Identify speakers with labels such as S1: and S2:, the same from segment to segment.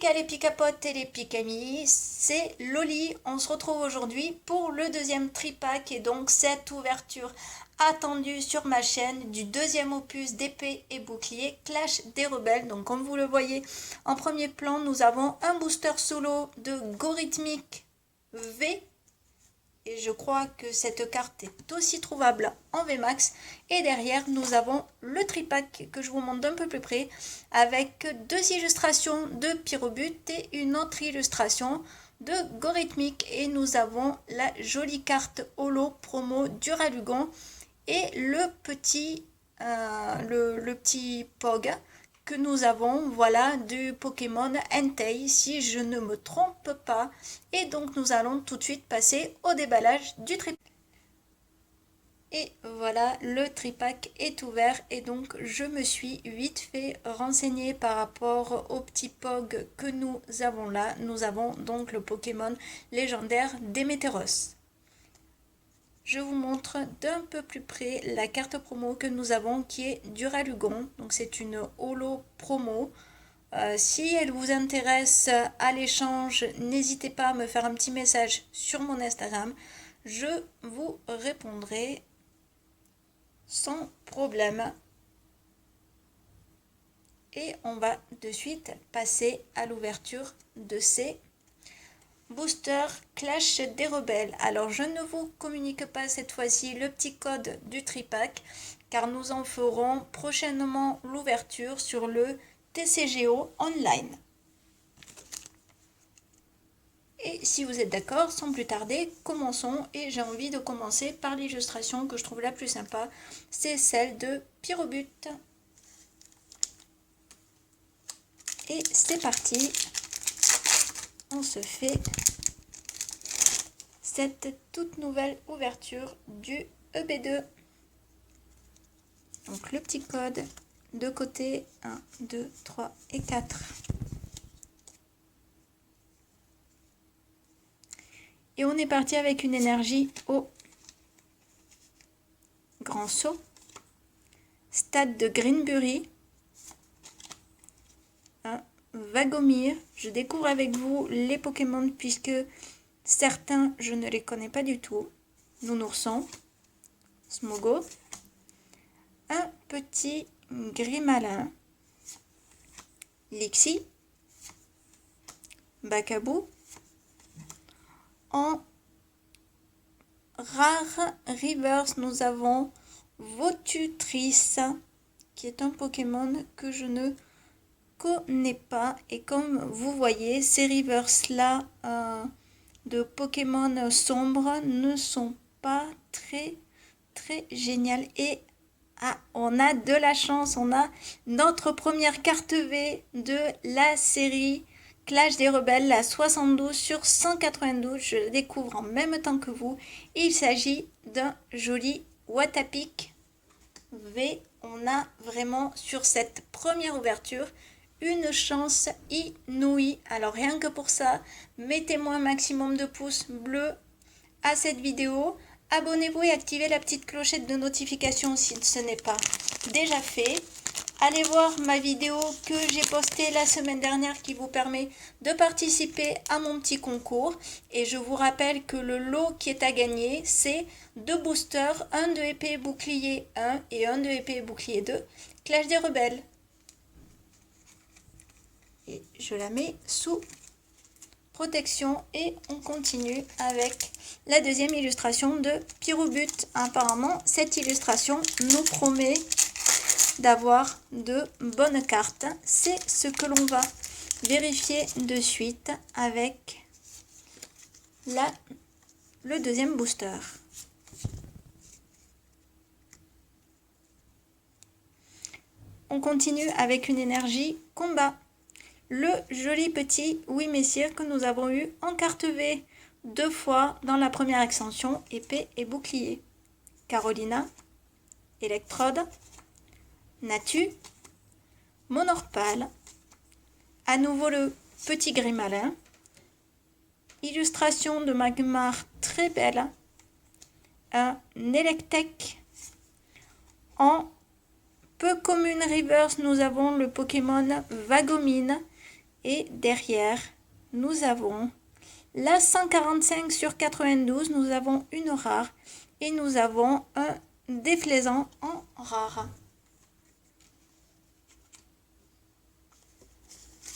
S1: Pika les picapotes et les picamis, c'est Loli. On se retrouve aujourd'hui pour le deuxième tripack et donc cette ouverture attendue sur ma chaîne du deuxième opus d'épée et bouclier Clash des Rebelles. Donc comme vous le voyez en premier plan, nous avons un booster solo de Gorithmic V. Et je crois que cette carte est aussi trouvable en VMAX. Et derrière, nous avons le tripack que je vous montre d'un peu plus près avec deux illustrations de Pyrobut et une autre illustration de Gorithmic. Et nous avons la jolie carte holo promo Duralugon et le petit Pog que nous avons, voilà, du Pokémon Entei, si je ne me trompe pas. Et donc nous allons tout de suite passer au déballage du tripack. Et voilà, le tripack est ouvert et donc je me suis vite fait renseigner par rapport au petit Pog que nous avons là. Nous avons donc le Pokémon légendaire Démétéros. Je vous montre d'un peu plus près la carte promo que nous avons qui est Duralugon. Donc c'est une holo promo. Si elle vous intéresse à l'échange, n'hésitez pas à me faire un petit message sur mon Instagram. Je vous répondrai sans problème. Et on va de suite passer à l'ouverture de ces Booster Clash des Rebelles. Alors je ne vous communique pas cette fois-ci le petit code du tripack car nous en ferons prochainement l'ouverture sur le TCGO online. Et si vous êtes d'accord, sans plus tarder, commençons. Et j'ai envie de commencer par l'illustration que je trouve la plus sympa, c'est celle de Pyrobut. Et c'est parti, on se fait cette toute nouvelle ouverture du EB2. Donc le petit code de côté 1, 2, 3 et 4. Et on est parti avec une énergie au grand saut. Stade de Greenbury. Un Vagomir. Je découvre avec vous les Pokémon puisque certains, je ne les connais pas du tout. Nounourson, Smogo, un petit Grimalin, Lixie, Bacabou, en rare reverse, nous avons Votutrice, qui est un Pokémon que je ne connais pas. Et comme vous voyez, ces reverse là de Pokémon sombres ne sont pas très géniales. Et on a de la chance, on a notre première carte V de la série Clash des Rebelles, la 72 sur 192. Je la découvre en même temps que vous. Il s'agit d'un joli Watapic V. On a vraiment sur cette première ouverture une chance inouïe. Alors rien que pour ça, mettez-moi un maximum de pouces bleus à cette vidéo. Abonnez-vous et activez la petite clochette de notification si ce n'est pas déjà fait. Allez voir ma vidéo que j'ai postée la semaine dernière qui vous permet de participer à mon petit concours. Et je vous rappelle que le lot qui est à gagner, c'est 2 boosters, un de épée bouclier 1 et un de épée bouclier 2, Clash des Rebelles. Et je la mets sous protection et on continue avec la deuxième illustration de Pyrobut. Apparemment, cette illustration nous promet d'avoir de bonnes cartes. C'est ce que l'on va vérifier de suite avec le deuxième booster. On continue avec une énergie combat. Le joli petit Oui Messire que nous avons eu en carte V 2 fois dans la première extension épée et bouclier. Carolina, Electrode, Natu, Monorpal, à nouveau le petit Grimalin, illustration de Magmar très belle, un Electek. En peu commune reverse, nous avons le Pokémon Vagomine Et derrière, nous avons la 145 sur 92. Nous avons une rare. Et nous avons un déplaisant en rare.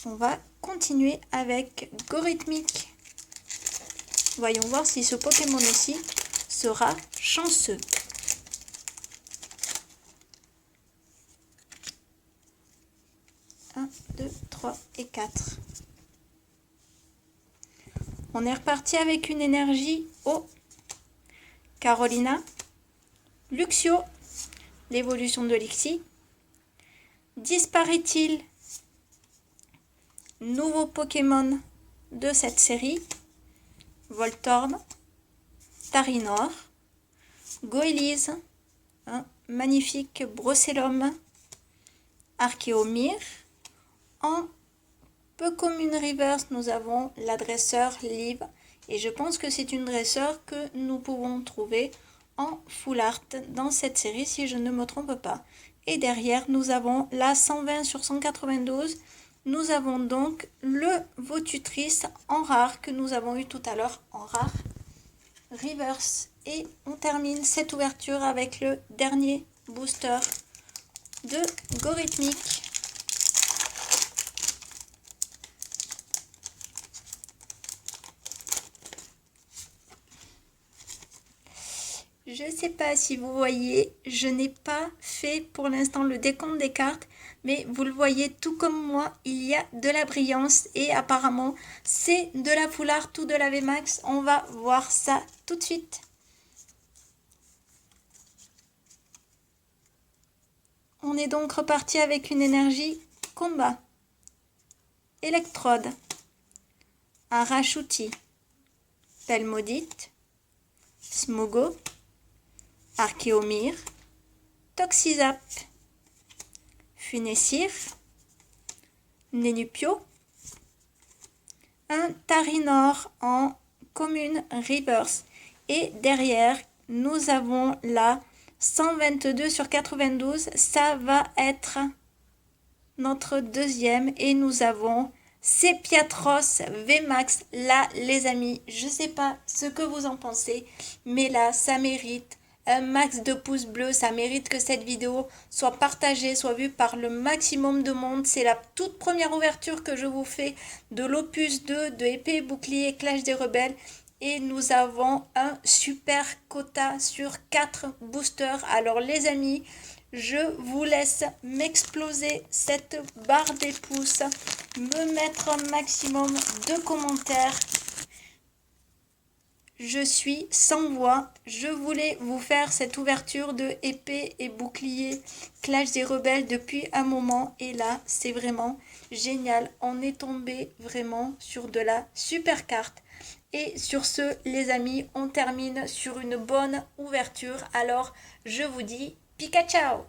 S1: On va continuer avec Gorhythmic. Voyons voir si ce Pokémon aussi sera chanceux. 1, 2, 3 et 4. On est reparti avec une énergie eau. Carolina, Luxio, l'évolution de Lixie. Disparaît-il? Nouveau Pokémon de cette série. Voltorb, Tarinor, Goélise, un magnifique Brossellum, Archéomir. En Pokémon Reverse, nous avons la dresseur Liv. Et je pense que c'est une dresseur que nous pouvons trouver en full art dans cette série, si je ne me trompe pas. Et derrière, nous avons la 120 sur 192. Nous avons donc le Votutrice en rare que nous avons eu tout à l'heure en rare reverse. Et on termine cette ouverture avec le dernier booster de Gorhythmic. Je ne sais pas si vous voyez, je n'ai pas fait pour l'instant le décompte des cartes, mais vous le voyez tout comme moi, il y a de la brillance et apparemment c'est de la full art ou de la VMAX. On va voir ça tout de suite. On est donc reparti avec une énergie combat, électrode, Arachouti, Pelle Maudite, Smogo, Archéomir, Toxizap, Funessir, Nenupio, un Tarinor en commune reverse. Et derrière, nous avons la 122 sur 92. Ça va être notre deuxième. Et nous avons Sepiatros VMAX. Là, les amis, je ne sais pas ce que vous en pensez, mais là, ça mérite un max de pouces bleus. Ça mérite que cette vidéo soit partagée, soit vue par le maximum de monde. C'est la toute première ouverture que je vous fais de l'opus 2 de Épée et Bouclier Clash des Rebelles. Et nous avons un super quota sur 4 boosters. Alors les amis, je vous laisse m'exploser cette barre des pouces, me mettre un maximum de commentaires. Je suis sans voix. Je voulais vous faire cette ouverture de Épée et Bouclier Clash des Rebelles depuis un moment. Et là, c'est vraiment génial. On est tombé vraiment sur de la super carte. Et sur ce, les amis, on termine sur une bonne ouverture. Alors, je vous dis Pikachu!